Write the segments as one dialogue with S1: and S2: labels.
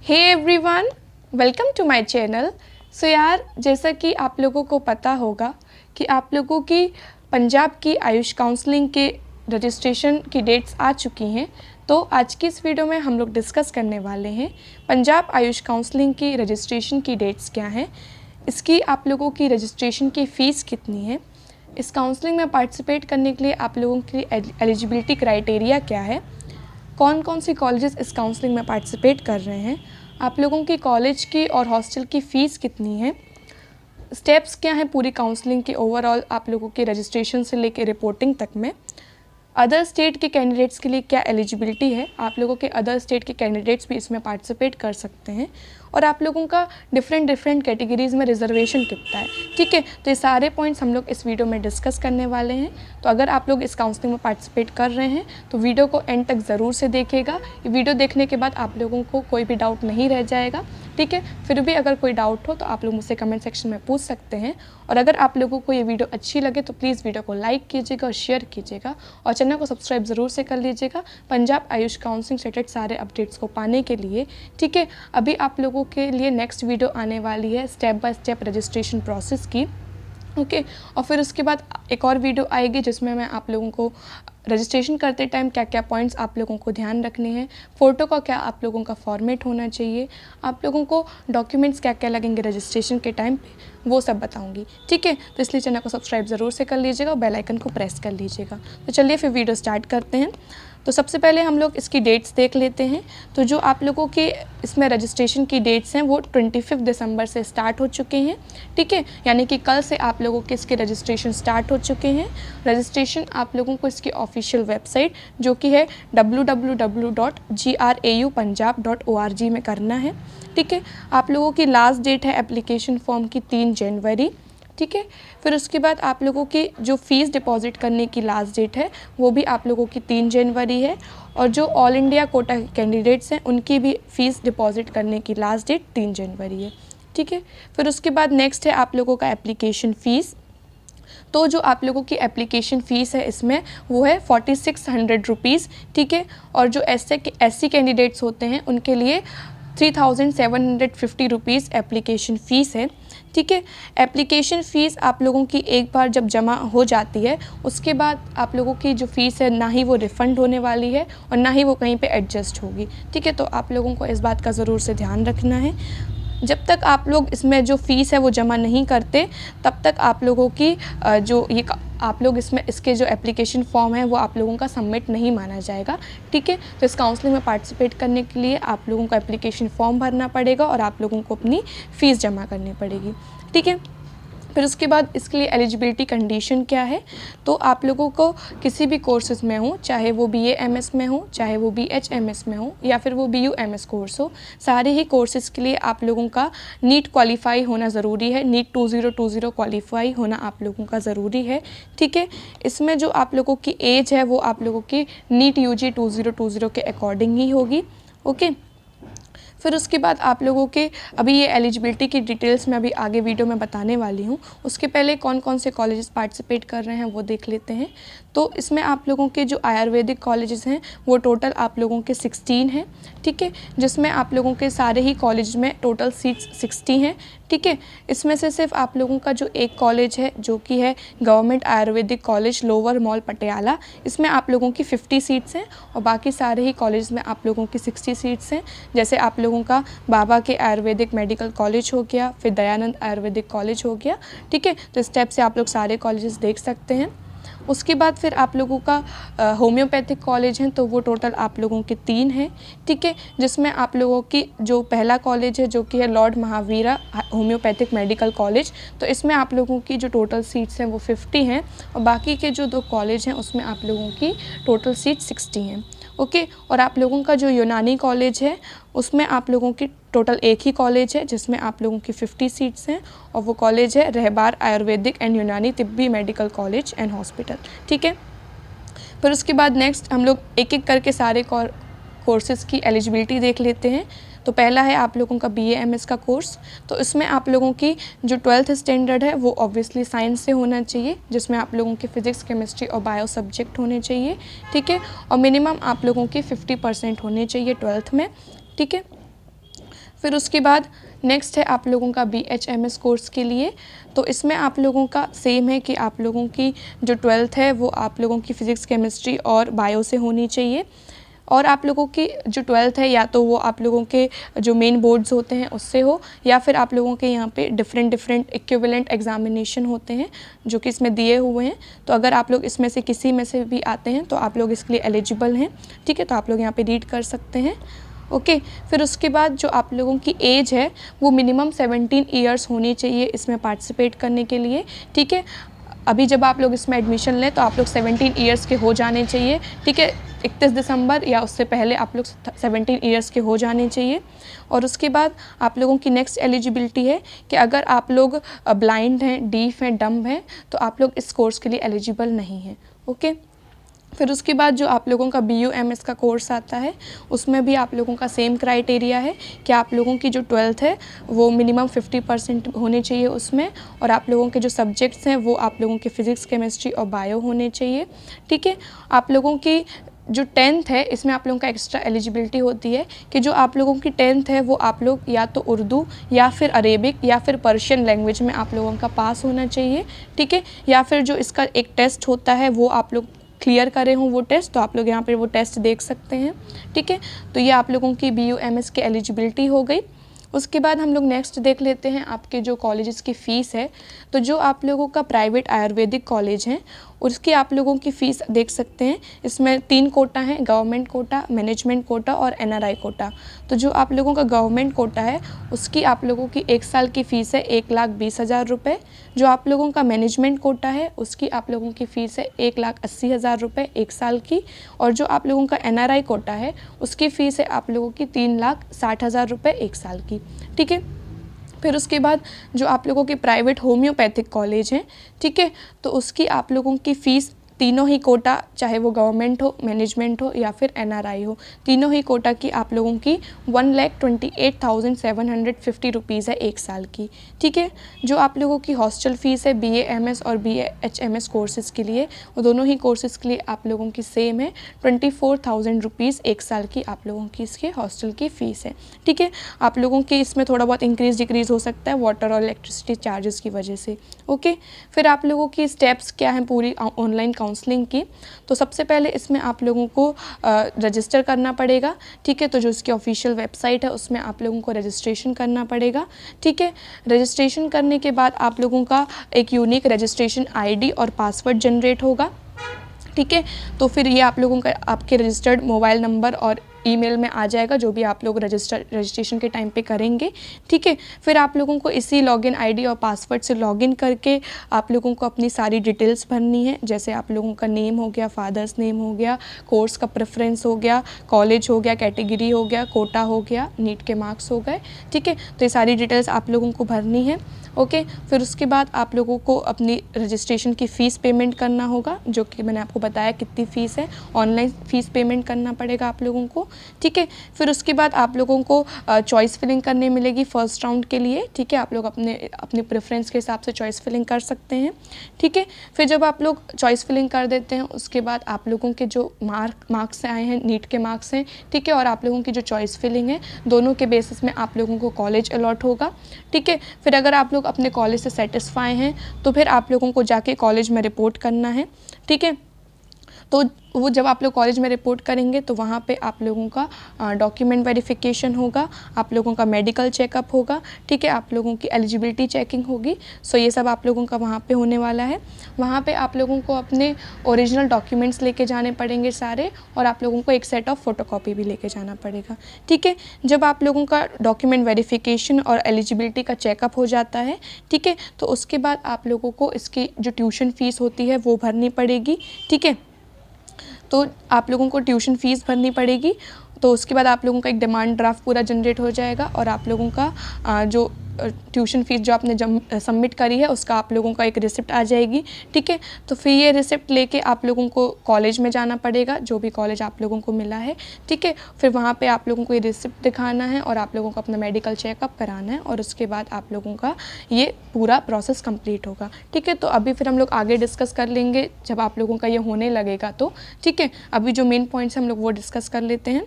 S1: Hey everyone, welcome to my channel. So यार, जैसा कि आप लोगों को पता होगा कि आप लोगों की पंजाब की आयुष काउंसलिंग के रजिस्ट्रेशन की डेट्स आ चुकी हैं। तो आज की इस वीडियो में हम लोग डिस्कस करने वाले हैं पंजाब आयुष काउंसलिंग की रजिस्ट्रेशन की डेट्स क्या हैं, इसकी आप लोगों की रजिस्ट्रेशन की फ़ीस कितनी है, इस काउंसलिंग में पार्टिसिपेट करने के लिए आप लोगों की एलिजिबिलिटी क्राइटेरिया क्या है, कौन कौन सी कॉलेजेस इस काउंसलिंग में पार्टिसिपेट कर रहे हैं, आप लोगों की कॉलेज की और हॉस्टल की फ़ीस कितनी है, स्टेप्स क्या हैं पूरी काउंसलिंग की ओवरऑल आप लोगों के रजिस्ट्रेशन से लेके रिपोर्टिंग तक में, अदर स्टेट के कैंडिडेट्स के लिए क्या एलिजिबिलिटी है, आप लोगों के अदर स्टेट के कैंडिडेट्स भी इसमें पार्टिसिपेट कर सकते हैं, और आप लोगों का डिफरेंट कैटेगरीज़ में रिजर्वेशन कितना है। ठीक है, तो ये सारे पॉइंट्स हम लोग इस वीडियो में डिस्कस करने वाले हैं। तो अगर आप लोग इस काउंसलिंग में पार्टिसिपेट कर रहे हैं तो वीडियो को एंड तक ज़रूर से देखिएगा। ये वीडियो देखने के बाद आप लोगों को कोई भी डाउट नहीं रह जाएगा। ठीक है, फिर भी अगर कोई डाउट हो तो आप लोग मुझसे कमेंट सेक्शन में पूछ सकते हैं। और अगर आप लोगों को ये वीडियो अच्छी लगे तो प्लीज़ वीडियो को लाइक कीजिएगा और शेयर कीजिएगा, और चैनल को सब्सक्राइब ज़रूर से कर लीजिएगा पंजाब आयुष काउंसलिंग से रिलेटेड सारे अपडेट्स को पाने के लिए। ठीक है, अभी आप लोगों के लिए नेक्स्ट वीडियो आने वाली है step by step registration process की। ओके, और फिर उसके बाद एक और वीडियो आएगी जिसमें मैं आप लोगों को रजिस्ट्रेशन करते टाइम क्या क्या पॉइंट्स आप लोगों को ध्यान रखने हैं, फ़ोटो का क्या आप लोगों का फॉर्मेट होना चाहिए, आप लोगों को डॉक्यूमेंट्स क्या क्या लगेंगे रजिस्ट्रेशन के टाइम पे, वो सब बताऊंगी। ठीक है, तो इसलिए चैनल को सब्सक्राइब ज़रूर से कर लीजिएगा और बेल आइकन को प्रेस कर लीजिएगा। तो चलिए फिर वीडियो स्टार्ट करते हैं। तो सबसे पहले हम लोग इसकी डेट्स देख लेते हैं। तो जो आप लोगों के इसमें रजिस्ट्रेशन की डेट्स हैं वो 25 दिसंबर से स्टार्ट हो चुके हैं। ठीक है, यानी कि कल से आप लोगों के इसके रजिस्ट्रेशन स्टार्ट हो चुके हैं। रजिस्ट्रेशन आप लोगों को इसकी ऑफिशियल वेबसाइट जो कि है www.graupunjab.org में करना है। ठीक है, आप लोगों की लास्ट डेट है एप्लीकेशन फॉर्म की 3 जनवरी। ठीक है, फिर उसके बाद आप लोगों की जो फ़ीस डिपॉज़िट करने की लास्ट डेट है वो भी आप लोगों की 3 जनवरी है, और जो ऑल इंडिया कोटा के कैंडिडेट्स हैं उनकी भी फ़ीस डिपॉज़िट करने की लास्ट डेट 3 जनवरी है। ठीक है, फिर उसके बाद नेक्स्ट है आप लोगों का एप्लीकेशन फ़ीस। तो जो आप लोगों की एप्लीकेशन फ़ीस है इसमें वो है 4600 रुपीज़। ठीक है, और जो एससी कैंडिडेट्स होते हैं उनके लिए 3750 रुपीज़ एप्लीकेशन फ़ीस है। ठीक है, एप्लीकेशन फ़ीस आप लोगों की एक बार जब जमा हो जाती है उसके बाद आप लोगों की जो फ़ीस है ना ही वो रिफ़ंड होने वाली है और ना ही वो कहीं पे एडजस्ट होगी। ठीक है, तो आप लोगों को इस बात का ज़रूर से ध्यान रखना है। जब तक आप लोग इसमें जो फ़ीस है वो जमा नहीं करते तब तक आप लोगों की जो ये आप लोग इसमें इसके जो एप्लीकेशन फॉर्म है वो आप लोगों का सबमिट नहीं माना जाएगा। ठीक है, तो इस काउंसलिंग में पार्टिसिपेट करने के लिए आप लोगों को एप्लीकेशन फॉर्म भरना पड़ेगा और आप लोगों को अपनी फ़ीस जमा करनी पड़ेगी। ठीक है, फिर उसके बाद इसके लिए एलिजिबिलिटी कंडीशन क्या है, तो आप लोगों को किसी भी कोर्सेज में हो, चाहे वो BA-MS में हो, चाहे वो BH-MS में हो, या फिर वो BU-MS कोर्स हो, सारे ही कोर्सेज़ के लिए आप लोगों का नीट क्वालिफाई होना ज़रूरी है। नीट 2020 क्वालिफाई होना आप लोगों का ज़रूरी है। ठीक है, इसमें जो आप लोगों की एज है वो आप लोगों की नीट UG 2020 के अकॉर्डिंग ही होगी। ओके, फिर उसके बाद आप लोगों के अभी ये एलिजिबिलिटी की डिटेल्स मैं अभी आगे वीडियो में बताने वाली हूँ। उसके पहले कौन कौन से कॉलेजेस पार्टिसिपेट कर रहे हैं वो देख लेते हैं। तो इसमें आप लोगों के जो आयुर्वेदिक कॉलेजेस हैं वो टोटल आप लोगों के 16 हैं। ठीक है, जिसमें आप लोगों के सारे ही कॉलेज में टोटल सीट्स 60 हैं। ठीक है, इसमें से सिर्फ आप लोगों का जो एक कॉलेज है जो कि है government Ayurvedic college lower mall Patiala, इसमें आप लोगों की 50 सीट्स हैं, और बाकी सारे ही कॉलेज में आप लोगों की 60 सीट्स हैं। जैसे आप लोगों का बाबा के आयुर्वेदिक मेडिकल कॉलेज हो गया, फिर दयानंद आयुर्वेदिक कॉलेज हो गया। ठीक है, तो इस स्टेप से आप लोग सारे कॉलेजेस देख सकते हैं। उसके बाद फिर आप लोगों का होम्योपैथिक कॉलेज हैं, तो वो टोटल आप लोगों के 3 हैं। ठीक है, जिसमें आप लोगों की जो पहला कॉलेज है जो कि है Lord Mahavira homeopathic medical college, तो इसमें आप लोगों की जो टोटल सीट्स हैं वो 50 हैं, और बाकी के जो 2 कॉलेज हैं उसमें आप लोगों की टोटल सीट 60 हैं। ओके, और आप लोगों का जो यूनानी कॉलेज है उसमें आप लोगों की टोटल एक ही कॉलेज है जिसमें आप लोगों की 50 सीट्स हैं, और वो कॉलेज है रहबार आयुर्वेदिक एंड यूनानी तिब्बी मेडिकल कॉलेज एंड हॉस्पिटल। ठीक है, फिर उसके बाद नेक्स्ट हम लोग एक एक करके सारे कोर्सेज़ की एलिजिबिलिटी देख लेते हैं। तो पहला है आप लोगों का BA-MS का कोर्स। तो इसमें आप लोगों की जो 12th स्टैंडर्ड है वो ऑब्वियसली साइंस से होना चाहिए, जिसमें आप लोगों के फिज़िक्स, केमिस्ट्री और बायो सब्जेक्ट होने चाहिए। ठीक है, और मिनिमम आप लोगों के 50% होने चाहिए 12th में। ठीक है, फिर उसके बाद नेक्स्ट है आप लोगों का BHMS कोर्स के लिए। तो इसमें आप लोगों का सेम है कि आप लोगों की जो 12th है वो आप लोगों की फ़िज़िक्स, केमिस्ट्री और बायो से होनी चाहिए। और आप लोगों की जो 12th है या तो वो आप लोगों के जो मेन बोर्ड्स होते हैं उससे हो, या फिर आप लोगों के यहाँ पे डिफरेंट इक्विवेलेंट एग्जामिनेशन होते हैं जो कि इसमें दिए हुए हैं। तो अगर आप लोग इसमें से किसी में से भी आते हैं तो आप लोग इसके लिए एलिजिबल हैं, ठीक है। तो आप लोग यहाँ पे रीड कर सकते हैं, ओके। फिर उसके बाद जो आप लोगों की एज है वो मिनिमम 17 ईयर्स होनी चाहिए इसमें पार्टिसिपेट करने के लिए, ठीक है। अभी जब आप लोग इसमें एडमिशन लें तो आप लोग 17 ईयर्स के हो जाने चाहिए, ठीक है। 31 दिसंबर या उससे पहले आप लोग 17 ईयर्स के हो जाने चाहिए। और उसके बाद आप लोगों की नेक्स्ट एलिजिबिलिटी है कि अगर आप लोग ब्लाइंड हैं, डीफ हैं, डम्ब हैं तो आप लोग इस कोर्स के लिए एलिजिबल नहीं हैं, ओके। फिर उसके बाद जो आप लोगों का BUMS का कोर्स आता है उसमें भी आप लोगों का सेम क्राइटेरिया है कि आप लोगों की जो 12th है वो मिनिमम 50% होने चाहिए उसमें, और आप लोगों के जो सब्जेक्ट्स हैं वो आप लोगों के फ़िज़िक्स, केमिस्ट्री और बायो होने चाहिए, ठीक है। आप लोगों की जो 10th है इसमें आप लोगों का एक्स्ट्रा एलिजिबिलिटी होती है कि जो आप लोगों की 10th है वो आप लोग या तो उर्दू या फिर अरेबिक या फिर पर्शियन लैंग्वेज में आप लोगों का पास होना चाहिए, ठीक है। या फिर जो इसका एक टेस्ट होता है वो आप लोग क्लियर करे हों वो टेस्ट, तो आप लोग यहाँ पे वो टेस्ट देख सकते हैं, ठीक है। तो ये आप लोगों की BUMS की एलिजिबिलिटी हो गई। उसके बाद हम लोग नेक्स्ट देख लेते हैं आपके जो कॉलेजेस की फ़ीस है। तो जो आप लोगों का प्राइवेट आयुर्वेदिक कॉलेज है उसकी आप लोगों की फ़ीस देख सकते हैं। इसमें 3 कोटा हैं, गवर्नमेंट कोटा, मैनेजमेंट कोटा और NRI कोटा। तो जो आप लोगों का गवर्नमेंट कोटा है उसकी आप लोगों की 1 साल की फ़ीस है 1,20,000 रुपये। जो आप लोगों का मैनेजमेंट कोटा है उसकी आप लोगों की फ़ीस है 1,80,000 रुपये 1 साल की। और जो आप लोगों का NRI कोटा है उसकी फ़ीस है आप लोगों की 3,60,000 रुपये 1 साल की, ठीक है। फिर उसके बाद जो आप लोगों के प्राइवेट होम्योपैथिक कॉलेज हैं, ठीक है, तो उसकी आप लोगों की फ़ीस तीनों ही कोटा, चाहे वो गवर्नमेंट हो, मैनेजमेंट हो या फिर NRI हो, तीनों ही कोटा की आप लोगों की 1,28,750 रुपीज़ है 1 साल की, ठीक है। जो आप लोगों की हॉस्टल फ़ीस है BAMS और BHMS कोर्सेज़ के लिए, वो दोनों ही कोर्सेज़ के लिए आप लोगों की सेम है 24,000 रुपीज़ 1 साल की आप लोगों की इसके हॉस्टल की फ़ीस है, ठीक है। आप लोगों के इसमें थोड़ा बहुत इंक्रीज़ डिक्रीज़ हो सकता है वाटर और इलेक्ट्रिसिटी चार्जेस की वजह से, ओके। फिर आप लोगों की स्टेप्स क्या हैं पूरी ऑनलाइन काउंसलिंग की। तो सबसे पहले इसमें आप लोगों को रजिस्टर करना पड़ेगा, ठीक है। तो जो इसकी ऑफिशियल वेबसाइट है उसमें आप लोगों को रजिस्ट्रेशन करना पड़ेगा, ठीक है। रजिस्ट्रेशन करने के बाद आप लोगों का एक यूनिक रजिस्ट्रेशन ID और पासवर्ड जनरेट होगा, ठीक है। तो फिर ये आप लोगों का आपके रजिस्टर्ड मोबाइल नंबर और ईमेल में आ जाएगा जो भी आप लोग रजिस्ट्रेशन के टाइम पे करेंगे, ठीक है। फिर आप लोगों को इसी लॉगिन ID और पासवर्ड से लॉगिन करके आप लोगों को अपनी सारी डिटेल्स भरनी है, जैसे आप लोगों का नेम हो गया, फादर्स नेम हो गया, कोर्स का प्रेफरेंस हो गया, कॉलेज हो गया, कैटेगरी हो गया, कोटा हो गया, नीट के मार्क्स हो गए, ठीक है। तो ये सारी डिटेल्स आप लोगों को भरनी है, ओके। फिर उसके बाद आप लोगों को अपनी रजिस्ट्रेशन की फ़ीस पेमेंट करना होगा, जो कि मैंने आपको बताया कितनी फ़ीस है, ऑनलाइन फ़ीस पेमेंट करना पड़ेगा आप लोगों को, ठीक है। फिर उसके बाद आप लोगों को चॉइस फिलिंग करने मिलेगी फर्स्ट राउंड के लिए, ठीक है। आप लोग अपने प्रेफरेंस के हिसाब से चॉइस फिलिंग कर सकते हैं, ठीक है। फिर जब आप लोग चॉइस फिलिंग कर देते हैं उसके बाद आप लोगों के जो मार्क्स आए हैं, नीट के मार्क्स हैं, ठीक है, और आप लोगों की जो चॉइस फिलिंग है, दोनों के बेसिस में आप लोगों को कॉलेज अलॉट होगा, ठीक है। फिर अगर आप लोग अपने कॉलेज से सेटिस्फाई हैं तो फिर आप लोगों को जाके कॉलेज में रिपोर्ट करना है, ठीक है। तो वो जब आप लोग कॉलेज में रिपोर्ट करेंगे तो वहाँ पे आप लोगों का डॉक्यूमेंट वेरिफिकेशन होगा, आप लोगों का मेडिकल चेकअप होगा, ठीक है, आप लोगों की एलिजिबिलिटी चेकिंग होगी। सो ये सब आप लोगों का वहाँ पे होने वाला है। वहाँ पे आप लोगों को अपने ओरिजिनल डॉक्यूमेंट्स लेके जाने पड़ेंगे सारे, और आप लोगों को एक सेट ऑफ फ़ोटोकॉपी भी लेके जाना पड़ेगा, ठीक है। जब आप लोगों का डॉक्यूमेंट वेरिफिकेशन और एलिजिबिलिटी का चेकअप हो जाता है, ठीक है, तो उसके बाद आप लोगों को इसकी जो ट्यूशन फ़ीस होती है वो भरनी पड़ेगी, ठीक है। तो आप लोगों को ट्यूशन फ़ीस भरनी पड़ेगी। तो उसके बाद आप लोगों का एक डिमांड ड्राफ्ट पूरा जनरेट हो जाएगा, और आप लोगों का जो ट्यूशन फ़ीस जो आपने सबमिट करी है उसका आप लोगों का एक रिसिप्ट आ जाएगी, ठीक है। तो फिर ये रिसिप्ट लेके आप लोगों को कॉलेज में जाना पड़ेगा, जो भी कॉलेज आप लोगों को मिला है, ठीक है। फिर वहाँ पे आप लोगों को ये रिसिप्ट दिखाना है और आप लोगों को अपना मेडिकल चेकअप कराना है, और उसके बाद आप लोगों का ये पूरा प्रोसेस कंप्लीट होगा, ठीक है। तो अभी फिर हम लोग आगे डिस्कस कर लेंगे जब आप लोगों का ये होने लगेगा तो, ठीक है। अभी जो मेन पॉइंट्स हम लोग वो डिस्कस कर लेते हैं।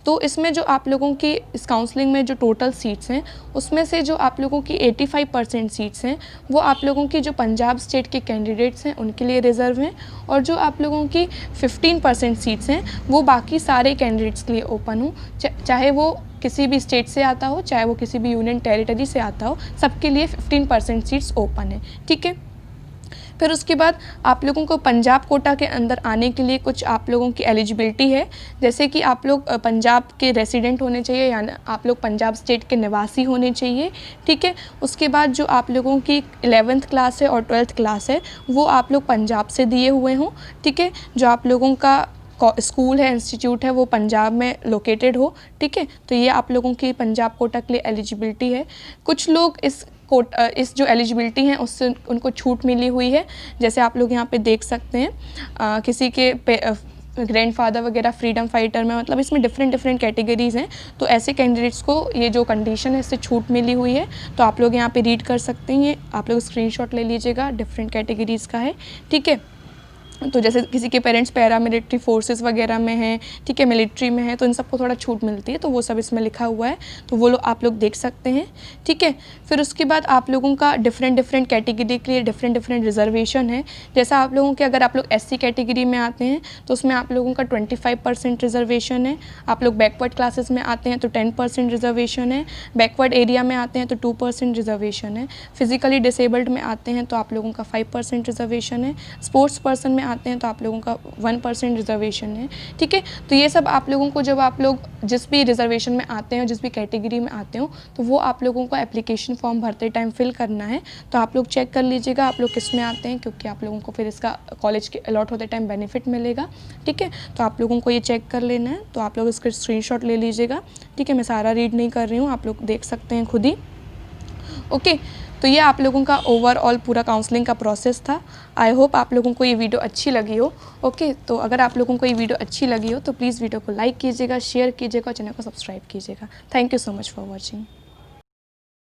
S1: तो इसमें जो आप लोगों की इस काउंसलिंग में जो टोटल सीट्स हैं उसमें से जो आप लोगों की 85% सीट्स हैं वो आप लोगों की जो पंजाब स्टेट के कैंडिडेट्स हैं उनके लिए रिज़र्व हैं, और जो आप लोगों की 15% सीट्स हैं वो बाकी सारे कैंडिडेट्स के लिए ओपन हो, चाहे वो किसी भी स्टेट से आता हो, चाहे वो किसी भी यूनियन टेरिटरी से आता हो, सबके लिए 15% सीट्स ओपन है। ठीक है। फिर उसके बाद आप लोगों को पंजाब कोटा के अंदर आने के लिए कुछ आप लोगों की एलिजिबिलिटी है, जैसे कि आप लोग पंजाब के रेसिडेंट होने चाहिए, यानी आप लोग पंजाब स्टेट के निवासी होने चाहिए। ठीक है। उसके बाद जो आप लोगों की 11th क्लास है और 12th क्लास है वो आप लोग पंजाब से दिए हुए हों। ठीक है। जो आप लोगों का स्कूल है, इंस्टीट्यूट है, वो पंजाब में लोकेटेड हो। ठीक है। तो ये आप लोगों की पंजाब कोटा के लिए एलिजिबिलिटी है। कुछ लोग इस जो एलिजिबिलिटी हैं उससे उनको छूट मिली हुई है, जैसे आप लोग यहाँ पे देख सकते हैं किसी के ग्रैंडफादर वगैरह फ्रीडम फाइटर में, मतलब इसमें डिफरेंट कैटेगरीज़ हैं। तो ऐसे कैंडिडेट्स को ये जो कंडीशन है इससे छूट मिली हुई है, तो आप लोग यहाँ पे रीड कर सकते हैं। ये आप लोग स्क्रीनशॉट ले लीजिएगा, डिफरेंट कैटेगरीज़ का है। ठीक है। तो जैसे किसी के पेरेंट्स पैरा मिलिट्री फोर्सेस वगैरह में हैं, ठीक है, मिलिट्री में है, तो इन सबको थोड़ा छूट मिलती है, तो वो सब इसमें लिखा हुआ है, तो वो लोग आप लोग देख सकते हैं। ठीक है। फिर उसके बाद आप लोगों का डिफरेंट कैटेगरी के लिए डिफरेंट रिजर्वेशन है। जैसा आप लोगों के अगर आप लोग SC कैटेगरी में आते हैं तो उसमें आप लोगों का 25% रिजर्वेशन है। आप लोग बैकवर्ड क्लासेस में आते हैं तो 10% रिजर्वेशन है। बैकवर्ड एरिया में आते हैं तो 2% रिजर्वेशन है। फिजिकली डिसेबल्ड में आते हैं तो आप लोगों का 5% रिजर्वेशन है। स्पोर्ट्स पर्सन में आते हैं तो आप लोगों का 1% रिजर्वेशन है। ठीक है। तो ये सब आप लोगों को, जब आप लोग जिस भी रिजर्वेशन में आते हो, जिस भी कैटेगरी में आते हो, तो वो आप लोगों को एप्लीकेशन फॉर्म भरते टाइम फिल करना है। तो आप लोग चेक कर लीजिएगा आप लोग किस में आते हैं, क्योंकि आप लोगों को फिर इसका कॉलेज के अलॉट होते टाइम बेनिफिट मिलेगा। ठीक है। तो आप लोगों को ये चेक कर लेना है, तो आप लोग इसका स्क्रीनशॉट ले लीजिएगा। ठीक है। मैं सारा रीड नहीं कर रही हूँ, आप लोग देख सकते हैं खुद ही। ओके। तो ये आप लोगों का ओवरऑल पूरा काउंसलिंग का प्रोसेस था। आई होप आप लोगों को ये वीडियो अच्छी लगी हो। ओके। तो अगर आप लोगों को ये वीडियो अच्छी लगी हो तो प्लीज़ वीडियो को लाइक कीजिएगा, शेयर कीजिएगा और चैनल को सब्सक्राइब कीजिएगा। Thank you so much for watching.